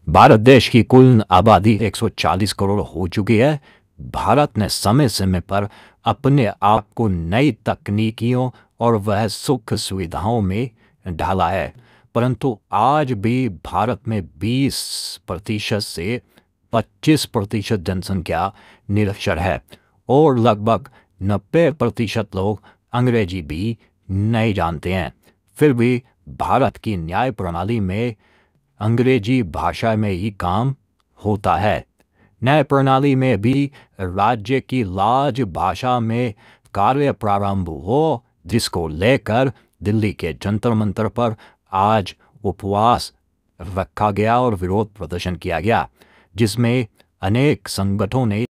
भारत देश की कुल आबादी 140 करोड़ हो चुकी है। भारत ने समय समय पर अपने आप को नई तकनीकियों और वह सुख सुविधाओं में ढाला है, परंतु आज भी भारत में 20% से 25% जनसंख्या निरक्षर है और लगभग 90% लोग अंग्रेजी भी नहीं जानते हैं। फिर भी भारत की न्याय प्रणाली में अंग्रेजी भाषा में ही काम होता है। न्याय प्रणाली में भी राज्य की राज भाषा में कार्य प्रारंभ हो, जिसको लेकर दिल्ली के जंतर मंतर पर आज उपवास रखा गया और विरोध प्रदर्शन किया गया, जिसमें अनेक संगठनों ने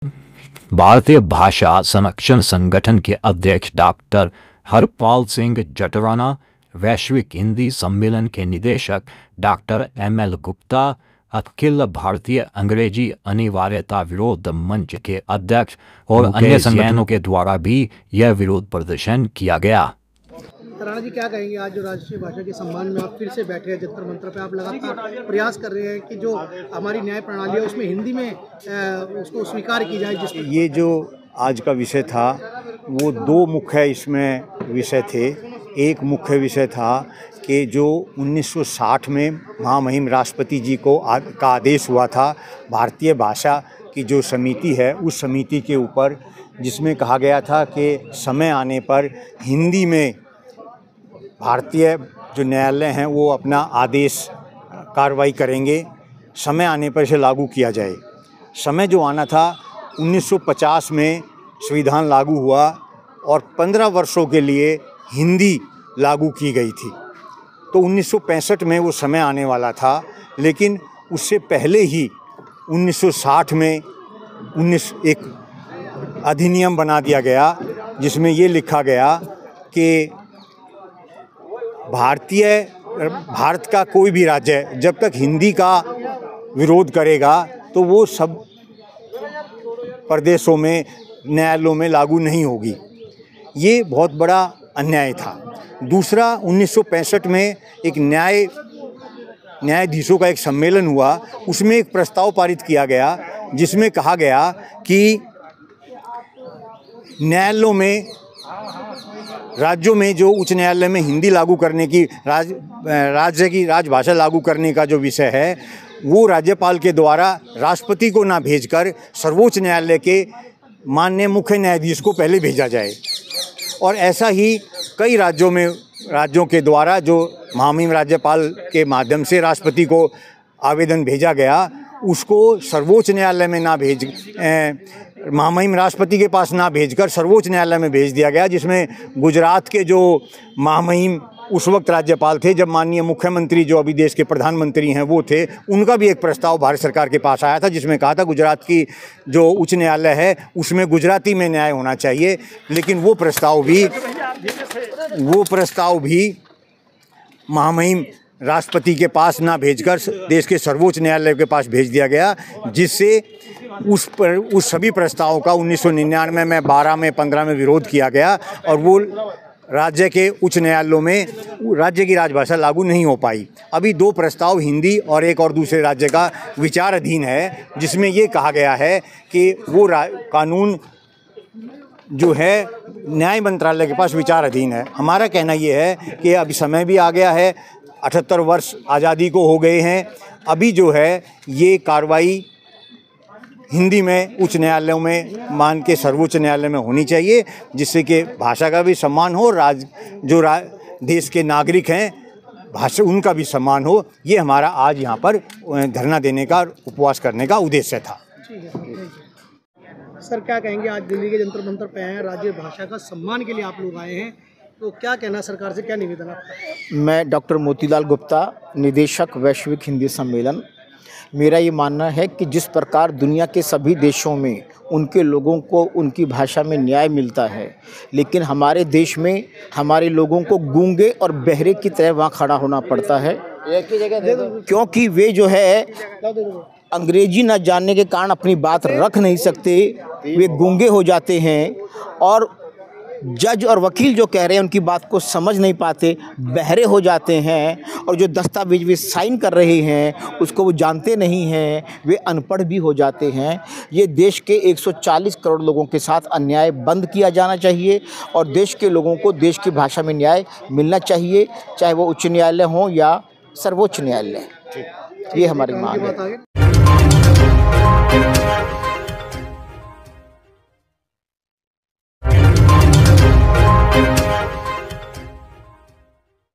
भारतीय भाषा संरक्षण संगठन के अध्यक्ष डॉक्टर हरपाल सिंह जटराना, वैश्विक हिंदी सम्मेलन के निदेशक डॉक्टर ML गुप्ता, अखिल भारतीय अंग्रेजी अनिवार्यता विरोध मंच के अध्यक्ष और अन्य संगठनों के द्वारा भी यह विरोध प्रदर्शन किया गया। राणा जी, क्या कहेंगे आज जो राष्ट्रीय भाषा के सम्मान में आप फिर से बैठे हैं जंतर मंतर पे, आप लगातार प्रयास कर रहे हैं कि जो हमारी न्याय प्रणाली है उसमें हिंदी में उसको स्वीकार की जाए। जिस ये जो आज का विषय था वो दो मुख्य इसमें विषय थे। एक मुख्य विषय था कि जो 1960 में महामहिम राष्ट्रपति जी को का आदेश हुआ था भारतीय भाषा की जो समिति है उस समिति के ऊपर, जिसमें कहा गया था कि समय आने पर हिंदी में भारतीय जो न्यायालय हैं वो अपना आदेश कार्रवाई करेंगे, समय आने पर इसे लागू किया जाए। समय जो आना था 1950 में संविधान लागू हुआ और 15 वर्षों के लिए हिंदी लागू की गई थी, तो 1965 में वो समय आने वाला था। लेकिन उससे पहले ही 1960 में एक अधिनियम बना दिया गया जिसमें ये लिखा गया कि भारत का कोई भी राज्य जब तक हिंदी का विरोध करेगा तो वो सब प्रदेशों में न्यायालयों में लागू नहीं होगी। ये बहुत बड़ा अन्याय था। दूसरा, 1965 में एक न्यायाधीशों का एक सम्मेलन हुआ, उसमें एक प्रस्ताव पारित किया गया जिसमें कहा गया कि न्यायालयों में, राज्यों में जो उच्च न्यायालय में हिंदी लागू करने की राज्य की राजभाषा लागू करने का जो विषय है वो राज्यपाल के द्वारा राष्ट्रपति को ना भेजकर सर्वोच्च न्यायालय के माननीय मुख्य न्यायाधीश को पहले भेजा जाए। और ऐसा ही कई राज्यों के द्वारा जो महामहिम राज्यपाल के माध्यम से राष्ट्रपति को आवेदन भेजा गया, उसको सर्वोच्च न्यायालय में ना महामहिम राष्ट्रपति के पास ना भेजकर सर्वोच्च न्यायालय में भेज दिया गया, जिसमें गुजरात के जो महामहिम उस वक्त राज्यपाल थे, जब माननीय मुख्यमंत्री जो अभी देश के प्रधानमंत्री हैं वो थे, उनका भी एक प्रस्ताव भारत सरकार के पास आया था जिसमें कहा था गुजरात की जो उच्च न्यायालय है उसमें गुजराती में न्याय होना चाहिए। लेकिन वो प्रस्ताव भी महामहिम राष्ट्रपति के पास ना भेजकर देश के सर्वोच्च न्यायालय के पास भेज दिया गया, जिससे उस सभी प्रस्तावों का 1999 में 12 में 15 में विरोध किया गया और वो राज्य के उच्च न्यायालयों में राज्य की राजभाषा लागू नहीं हो पाई। अभी दो प्रस्ताव हिंदी और एक और दूसरे राज्य का विचाराधीन है, जिसमें ये कहा गया है कि वो कानून जो है न्याय मंत्रालय के पास विचाराधीन है। हमारा कहना ये है कि अभी समय भी आ गया है, 78 वर्ष आज़ादी को हो गए हैं। अभी जो है ये कार्रवाई हिंदी में उच्च न्यायालयों में मान के सर्वोच्च न्यायालय में होनी चाहिए, जिससे कि भाषा का भी सम्मान हो, देश के नागरिक हैं भाषा उनका भी सम्मान हो। ये हमारा आज यहाँ पर धरना देने का, उपवास करने का उद्देश्य था। सर, क्या कहेंगे, आज दिल्ली के जंतर मंतर पे हैं, राज्य भाषा का सम्मान के लिए आप लोग आए हैं, तो क्या कहना सरकार से, क्या निवेदन आपका? मैं डॉक्टर मोतीलाल गुप्ता, निदेशक वैश्विक हिंदी सम्मेलन। मेरा ये मानना है कि जिस प्रकार दुनिया के सभी देशों में उनके लोगों को उनकी भाषा में न्याय मिलता है, लेकिन हमारे देश में हमारे लोगों को गूंगे और बहरे की तरह वहाँ खड़ा होना पड़ता है, क्योंकि वे जो है अंग्रेजी न जानने के कारण अपनी बात रख नहीं सकते, वे गूंगे हो जाते हैं और जज और वकील जो कह रहे हैं उनकी बात को समझ नहीं पाते, बहरे हो जाते हैं, और जो दस्तावेज वे साइन कर रहे हैं उसको वो जानते नहीं हैं, वे अनपढ़ भी हो जाते हैं। ये देश के 140 करोड़ लोगों के साथ अन्याय बंद किया जाना चाहिए और देश के लोगों को देश की भाषा में न्याय मिलना चाहिए, चाहे वो उच्च न्यायालय हो या सर्वोच्च न्यायालय। ये हमारी मांग है।